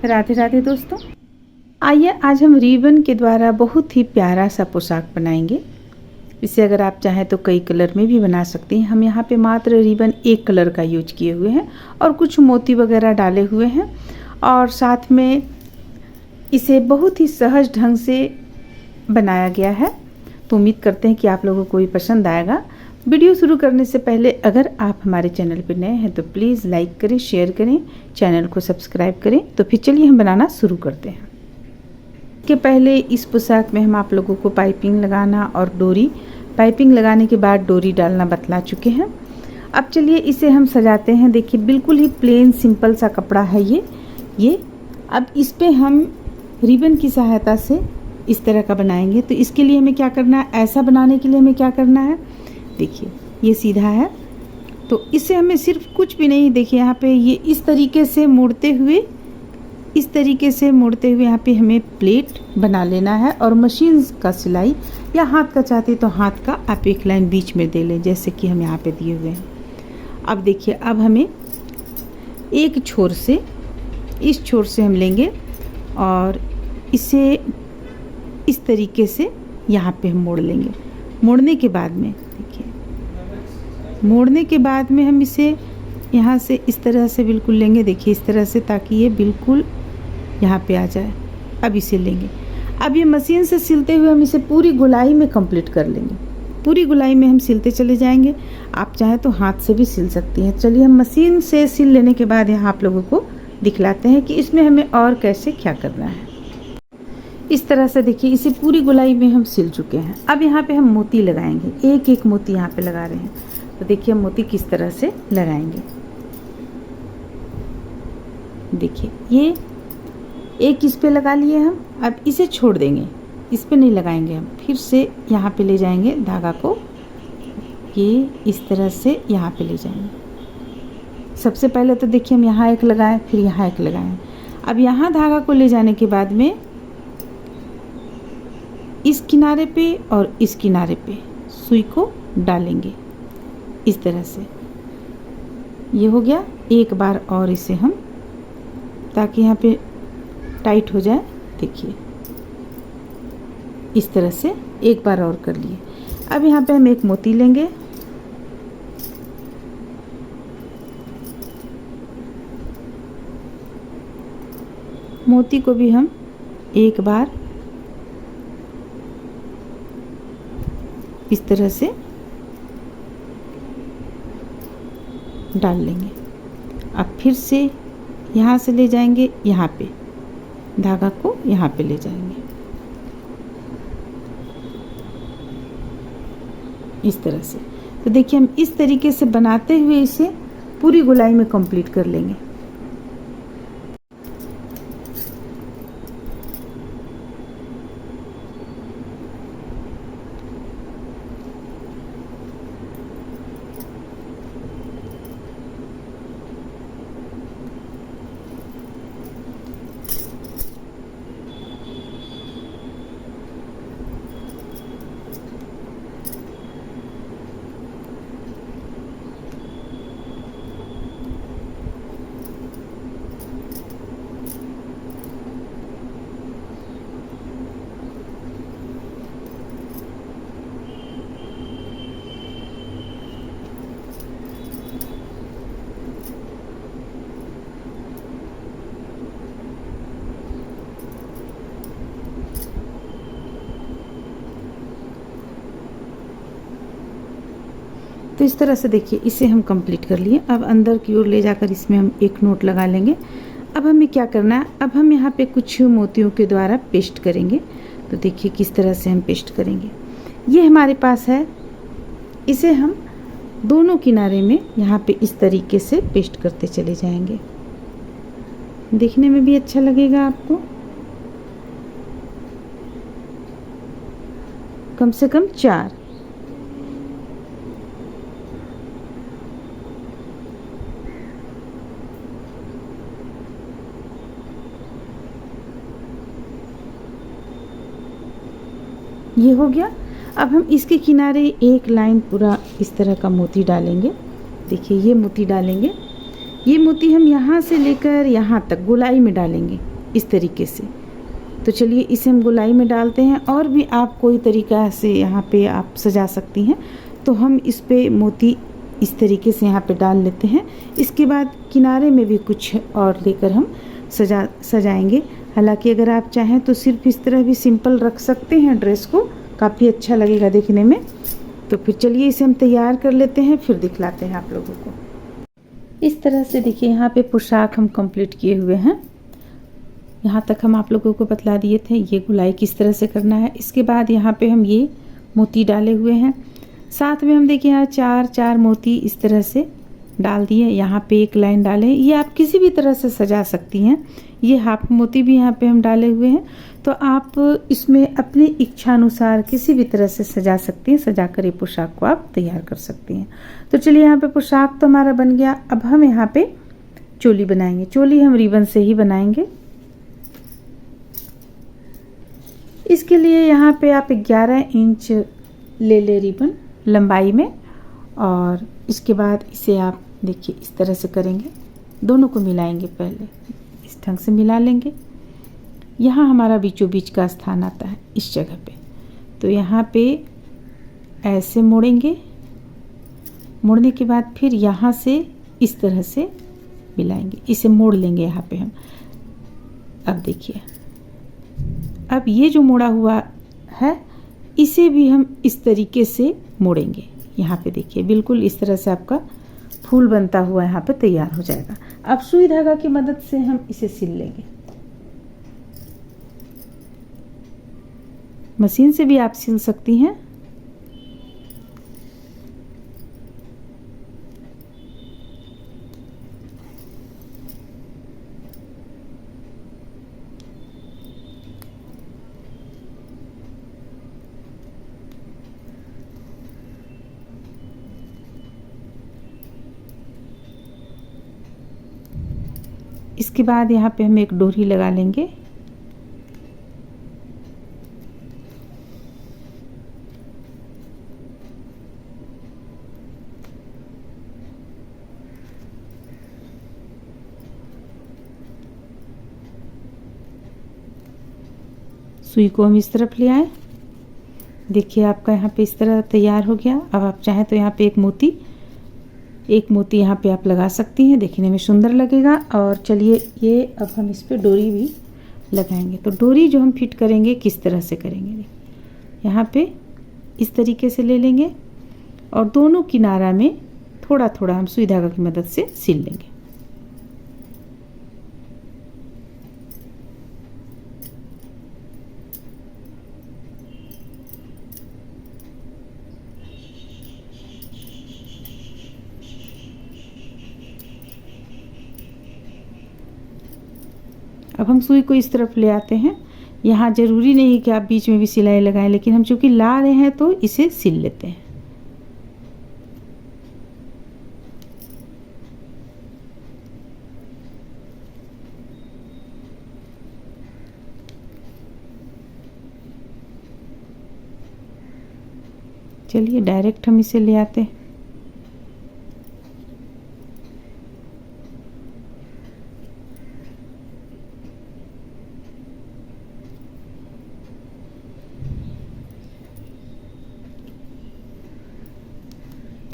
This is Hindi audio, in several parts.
राधे राधे दोस्तों, आइए आज हम रिबन के द्वारा बहुत ही प्यारा सा पोशाक बनाएंगे। इसे अगर आप चाहें तो कई कलर में भी बना सकते हैं। हम यहाँ पे मात्र रिबन एक कलर का यूज किए हुए हैं और कुछ मोती वगैरह डाले हुए हैं और साथ में इसे बहुत ही सहज ढंग से बनाया गया है। तो उम्मीद करते हैं कि आप लोगों को भी पसंद आएगा। वीडियो शुरू करने से पहले अगर आप हमारे चैनल पर नए हैं तो प्लीज़ लाइक करें, शेयर करें, चैनल को सब्सक्राइब करें। तो फिर चलिए हम बनाना शुरू करते हैं। इसके पहले इस पोशाक में हम आप लोगों को पाइपिंग लगाना और डोरी, पाइपिंग लगाने के बाद डोरी डालना बतला चुके हैं। अब चलिए इसे हम सजाते हैं। देखिए बिल्कुल ही प्लेन सिंपल सा कपड़ा है ये। अब इस पे हम रिबन की सहायता से इस तरह का बनाएंगे। तो इसके लिए हमें क्या करना है, ऐसा बनाने के लिए हमें क्या करना है, देखिए ये सीधा है तो इसे हमें सिर्फ कुछ भी नहीं, देखिए यहाँ पे ये इस तरीके से मोड़ते हुए यहाँ पे हमें प्लेट बना लेना है। और मशीन का सिलाई या हाथ का चाहते तो हाथ का आप एक लाइन बीच में दे लें, जैसे कि हम यहाँ पे दिए हुए हैं। अब देखिए अब हमें एक छोर से, इस छोर से हम लेंगे और इसे इस तरीके से यहाँ पे हम मोड़ लेंगे। मोड़ने के बाद में देखिए, मोड़ने के बाद में हम इसे यहाँ से इस तरह से बिल्कुल लेंगे, देखिए इस तरह से, ताकि ये बिल्कुल यहाँ पे आ जाए। अब इसे लेंगे, अब ये मशीन से सिलते हुए हम इसे पूरी गोलाई में कंप्लीट कर लेंगे। पूरी गोलाई में हम सिलते चले जाएंगे। आप चाहें तो हाथ से भी सिल सकती हैं। चलिए हम मशीन से सिल लेने के बाद यहाँ आप लोगों को दिखलाते हैं कि इसमें हमें और कैसे क्या करना है। इस तरह से देखिए इसे पूरी गोलाई में हम सिल चुके हैं। अब यहाँ पे हम मोती लगाएंगे, एक एक मोती यहाँ पे लगा रहे हैं। तो देखिए हम मोती किस तरह से लगाएंगे। देखिए ये एक इस पे लगा लिए हम, अब इसे छोड़ देंगे, इस पे नहीं लगाएंगे हम। फिर से यहाँ पे ले जाएंगे धागा को, ये इस तरह से यहाँ पे ले जाएंगे। सबसे पहले तो देखिए हम यहाँ एक लगाएं, फिर यहाँ एक लगाएं। अब यहाँ धागा को ले जाने के बाद में इस किनारे पे और इस किनारे पे सुई को डालेंगे इस तरह से। ये हो गया। एक बार और इसे हम, ताकि यहाँ पे टाइट हो जाए, देखिए इस तरह से एक बार और कर लिए। अब यहाँ पे हम एक मोती लेंगे, मोती को भी हम एक बार इस तरह से डाल लेंगे। अब फिर से यहाँ से ले जाएंगे, यहाँ पे धागा को यहाँ पे ले जाएंगे इस तरह से। तो देखिए हम इस तरीके से बनाते हुए इसे पूरी गोलाई में कंप्लीट कर लेंगे। तो इस तरह से देखिए इसे हम कंप्लीट कर लिए। अब अंदर की ओर ले जाकर इसमें हम एक नोट लगा लेंगे। अब हमें क्या करना है, अब हम यहाँ पे कुछ मोतियों के द्वारा पेस्ट करेंगे। तो देखिए किस तरह से हम पेस्ट करेंगे। ये हमारे पास है, इसे हम दोनों किनारे में यहाँ पे इस तरीके से पेस्ट करते चले जाएंगे। देखने में भी अच्छा लगेगा आपको। कम से कम 4। ये हो गया। अब हम इसके किनारे एक लाइन पूरा इस तरह का मोती डालेंगे। देखिए ये मोती डालेंगे। ये मोती हम यहाँ से लेकर यहाँ तक गोलाई में डालेंगे। इस तरीके से। तो चलिए इसे हम गोलाई में डालते हैं, और भी आप कोई तरीका से यहाँ पे आप सजा सकती हैं। तो हम इस पे मोती इस तरीके से यहाँ पे डाल लेते हैं। इसके बाद किनारे में भी कुछ और लेकर हम सजाएंगे। हालांकि अगर आप चाहें तो सिर्फ इस तरह भी सिंपल रख सकते हैं ड्रेस को, काफ़ी अच्छा लगेगा देखने में। तो फिर चलिए इसे हम तैयार कर लेते हैं, फिर दिखलाते हैं आप लोगों को। इस तरह से देखिए यहाँ पे पोशाक हम कंप्लीट किए हुए हैं। यहाँ तक हम आप लोगों को बतला दिए थे ये गुलाई किस तरह से करना है। इसके बाद यहाँ पे हम ये मोती डाले हुए हैं, साथ में हम देखिए यहाँ चार चार मोती इस तरह से डाल दिए। यहाँ पे एक लाइन डालें, ये आप किसी भी तरह से सजा सकती हैं। ये हाफ मोती भी यहाँ पे हम डाले हुए हैं, तो आप इसमें अपनी इच्छा अनुसार किसी भी तरह से सजा सकती हैं। सजा कर ये पोशाक को आप तैयार कर सकती हैं। तो चलिए यहाँ पे पोशाक तो हमारा बन गया। अब हम यहाँ पे चोली बनाएंगे। चोली हम रिबन से ही बनाएंगे। इसके लिए यहाँ पे आप 11 इंच ले रिबन लंबाई में, और इसके बाद इसे आप देखिए इस तरह से करेंगे, दोनों को मिलाएंगे। पहले इस ढंग से मिला लेंगे। यहाँ हमारा बीचों बीच का स्थान आता है इस जगह पे, तो यहाँ पे ऐसे मोड़ेंगे। मोड़ने के बाद फिर यहाँ से इस तरह से मिलाएंगे, इसे मोड़ लेंगे यहाँ पे हम। अब देखिए, अब ये जो मोड़ा हुआ है इसे भी हम इस तरीके से मोड़ेंगे। यहाँ पे देखिए बिल्कुल इस तरह से आपका फूल बनता हुआ यहाँ पे तैयार हो जाएगा। अब सुई धागा की मदद से हम इसे सिल लेंगे। मशीन से भी आप सिल सकती हैं। इसके बाद यहाँ पे हम एक डोरी लगा लेंगे। सुई को हम इस तरफ ले आए। देखिए आपका यहाँ पे इस तरह तैयार हो गया। अब आप चाहें तो यहाँ पे एक मोती यहाँ पे आप लगा सकती हैं, देखने में सुंदर लगेगा। और चलिए ये अब हम इस पे डोरी भी लगाएंगे। तो डोरी जो हम फिट करेंगे किस तरह से करेंगे, यहाँ पे इस तरीके से ले लेंगे और दोनों किनारा में थोड़ा थोड़ा हम सुई धागा की मदद से सिल लेंगे। अब हम सुई को इस तरफ ले आते हैं। यहाँ ज़रूरी नहीं कि आप बीच में भी सिलाई लगाएं, लेकिन हम चूँकि ला रहे हैं तो इसे सिल लेते हैं। चलिए डायरेक्ट हम इसे ले आते हैं।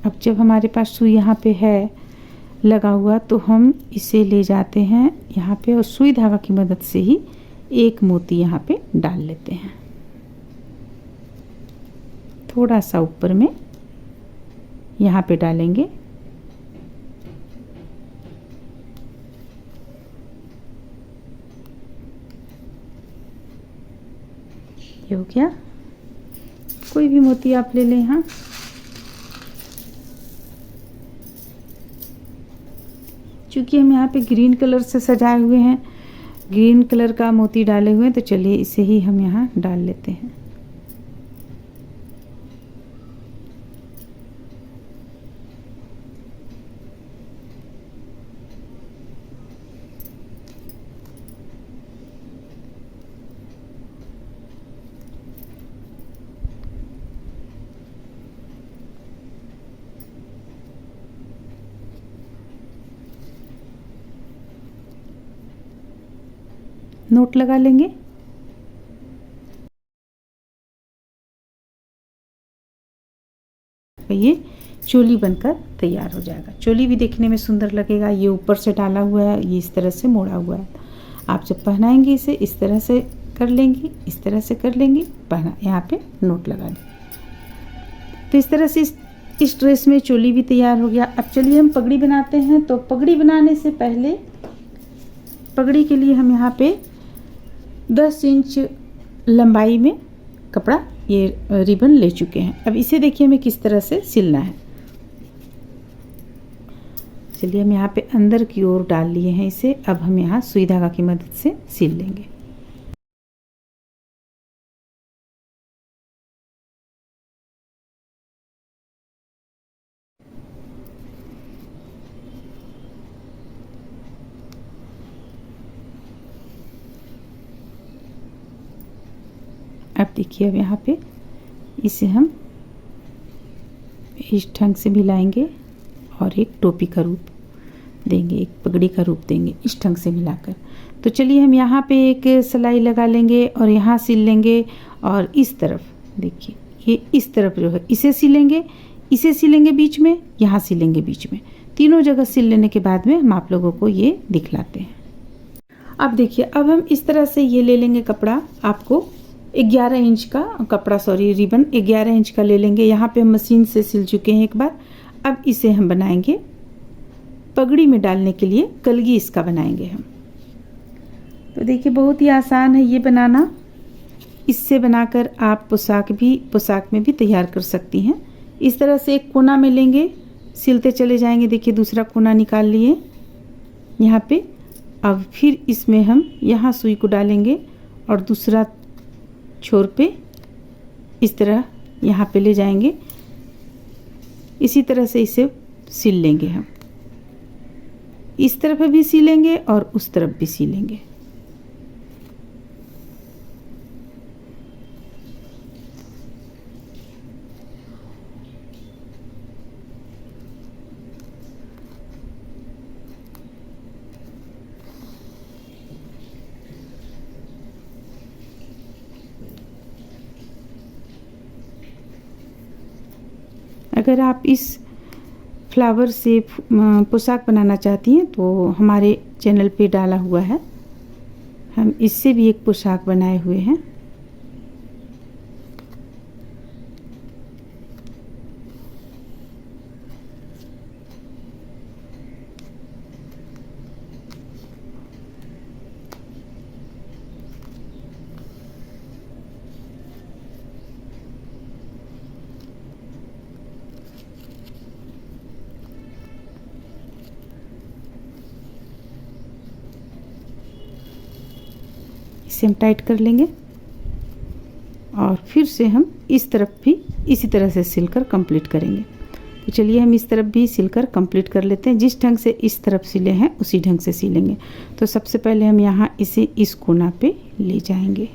अब जब हमारे पास सुई यहाँ पे है लगा हुआ, तो हम इसे ले जाते हैं यहाँ पे और सुई धागा की मदद से ही एक मोती यहाँ पे डाल लेते हैं, थोड़ा सा ऊपर में यहाँ पे डालेंगे। ये हो गया। कोई भी मोती आप ले लें यहाँ। चूँकि हम यहाँ पे ग्रीन कलर से सजाए हुए हैं, ग्रीन कलर का मोती डाले हुए हैं, तो चलिए इसे ही हम यहाँ डाल लेते हैं। नोट लगा लेंगे। ये चोली बनकर तैयार हो जाएगा। चोली भी देखने में सुंदर लगेगा। ये ऊपर से डाला हुआ है, ये इस तरह से मोड़ा हुआ है। आप जब पहनाएंगे इसे इस तरह से कर लेंगे, इस तरह से कर लेंगे, पहना यहाँ पे नोट लगा दें। तो इस तरह से इस ड्रेस में चोली भी तैयार हो गया। अब चलिए हम पगड़ी बनाते हैं। तो पगड़ी बनाने से पहले पगड़ी के लिए हम यहाँ पे 10 इंच लंबाई में कपड़ा ये रिबन ले चुके हैं। अब इसे देखिए हमें किस तरह से सिलना है। चलिए हम यहाँ पे अंदर की ओर डाल लिए हैं इसे। अब हम यहाँ सुई धागा की मदद से सिल लेंगे। अब देखिए अब यहाँ पे इसे हम इस ढंग से मिलाएंगे और एक टोपी का रूप देंगे, एक पगड़ी का रूप देंगे इस ढंग से मिलाकर। तो चलिए हम यहाँ पे एक सिलाई लगा लेंगे और यहाँ सिल लेंगे। और इस तरफ देखिए ये इस तरफ जो है इसे सिलेंगे, इसे सिलेंगे बीच में, यहाँ सिलेंगे बीच में। तीनों जगह सिल लेने के बाद में हम आप लोगों को ये दिखलाते हैं। अब देखिए अब हम इस तरह से ये ले लेंगे कपड़ा। आपको 11 इंच का कपड़ा, सॉरी रिबन 11 इंच का ले लेंगे। यहाँ पे हम मशीन से सिल चुके हैं एक बार। अब इसे हम बनाएंगे पगड़ी में डालने के लिए, कलगी इसका बनाएंगे हम। तो देखिए बहुत ही आसान है ये बनाना। इससे बनाकर आप पोशाक में भी तैयार कर सकती हैं। इस तरह से एक कोना में लेंगे, सिलते चले जाएंगे। देखिए दूसरा कोना निकाल लिए यहाँ पे। अब फिर इसमें हम यहाँ सुई को डालेंगे और दूसरा छोर पे इस तरह यहाँ पे ले जाएंगे। इसी तरह से इसे सिल लेंगे हम। इस तरफ भी सिलेंगे और उस तरफ भी सिलेंगे। अगर आप इस फ्लावर से पोशाक बनाना चाहती हैं तो हमारे चैनल पे डाला हुआ है, हम इससे भी एक पोशाक बनाए हुए हैं। इसे हम टाइट कर लेंगे और फिर से हम इस तरफ भी इसी तरह से सिलकर कंप्लीट करेंगे। तो चलिए हम इस तरफ भी सिलकर कंप्लीट कर लेते हैं। जिस ढंग से इस तरफ सिले हैं उसी ढंग से सिलेंगे। तो सबसे पहले हम यहाँ इसे इस कोना पे ले जाएंगे।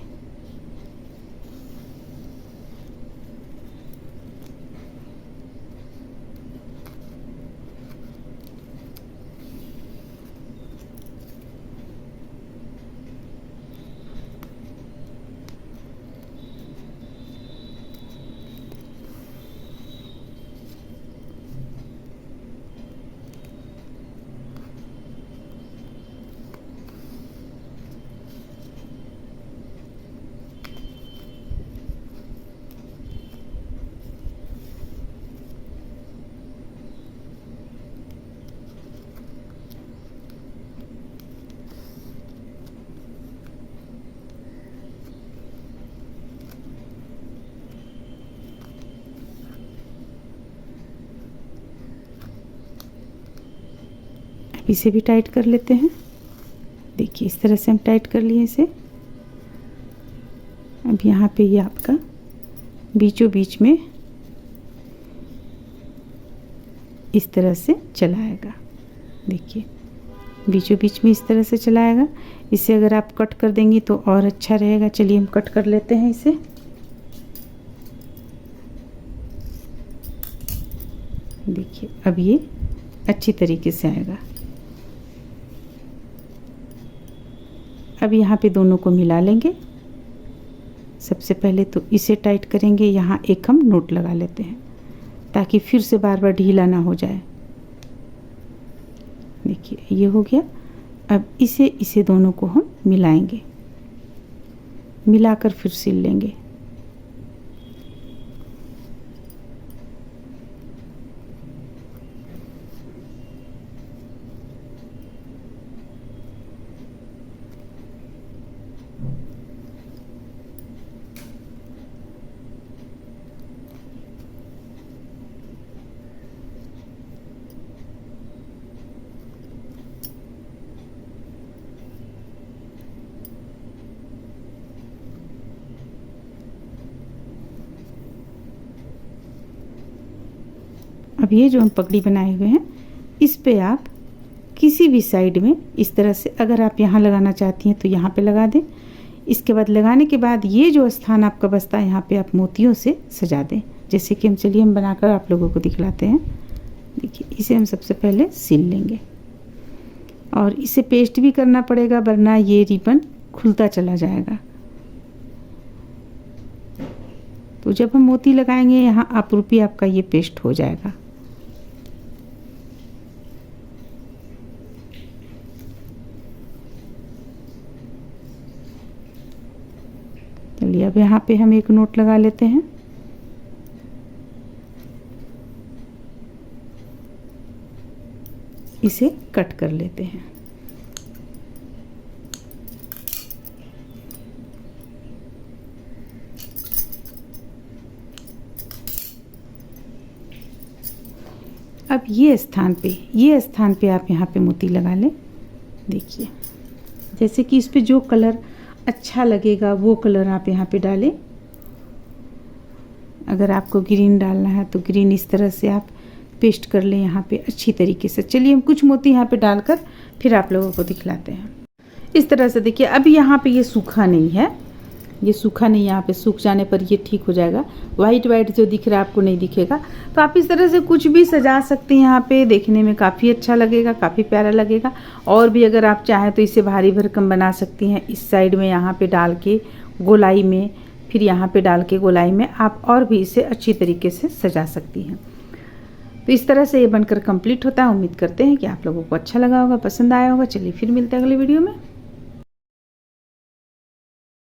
इसे भी टाइट कर लेते हैं। देखिए इस तरह से हम टाइट कर लिए इसे। अब यहाँ पे ये आपका बीचों बीच में इस तरह से चलाएगा। देखिए बीचों बीच में इस तरह से चलाएगा। इसे अगर आप कट कर देंगी तो और अच्छा रहेगा। चलिए हम कट कर लेते हैं इसे। देखिए अब ये अच्छी तरीके से आएगा। अब यहाँ पे दोनों को मिला लेंगे। सबसे पहले तो इसे टाइट करेंगे, यहाँ एक हम नोट लगा लेते हैं ताकि फिर से बार बार ढीला ना हो जाए। देखिए ये हो गया। अब इसे दोनों को हम मिलाएंगे, मिलाकर फिर सिल लेंगे। अब ये जो हम पगड़ी बनाए हुए हैं, इस पे आप किसी भी साइड में इस तरह से, अगर आप यहाँ लगाना चाहती हैं तो यहाँ पे लगा दें। इसके बाद लगाने के बाद ये जो स्थान आपका बचता है, यहाँ पे आप मोतियों से सजा दें। जैसे कि हम बनाकर आप लोगों को दिखलाते हैं। देखिए इसे हम सबसे पहले सिल लेंगे और इसे पेस्ट भी करना पड़ेगा, वरना ये रिबन खुलता चला जाएगा। तो जब हम मोती लगाएंगे यहाँ अपरूपी आपका ये पेस्ट हो जाएगा। चलिए अब यहाँ पे हम एक नोट लगा लेते हैं। इसे कट कर लेते हैं। अब ये स्थान पे आप यहाँ पे मोती लगा लें। देखिए जैसे कि इस पे जो कलर अच्छा लगेगा वो कलर आप यहाँ पे डालें। अगर आपको ग्रीन डालना है तो ग्रीन इस तरह से आप पेस्ट कर लें यहाँ पे अच्छी तरीके से। चलिए हम कुछ मोती यहाँ पे डालकर फिर आप लोगों को दिखलाते हैं। इस तरह से देखिए, अभी यहाँ पे ये सूखा नहीं है, ये सूखा नहीं, यहाँ पे सूख जाने पर ये ठीक हो जाएगा। वाइट वाइट जो दिख रहा है आपको नहीं दिखेगा। तो आप इस तरह से कुछ भी सजा सकते हैं। यहाँ पे देखने में काफ़ी अच्छा लगेगा, काफ़ी प्यारा लगेगा। और भी अगर आप चाहें तो इसे भारी भरकम बना सकती हैं। इस साइड में यहाँ पे डाल के गोलाई में, फिर यहाँ पे डाल के गोलाई में आप और भी इसे अच्छी तरीके से सजा सकती हैं। तो इस तरह से ये बनकर कंप्लीट होता है। उम्मीद करते हैं कि आप लोगों को अच्छा लगा होगा, पसंद आया होगा। चलिए फिर मिलते हैं अगले वीडियो में।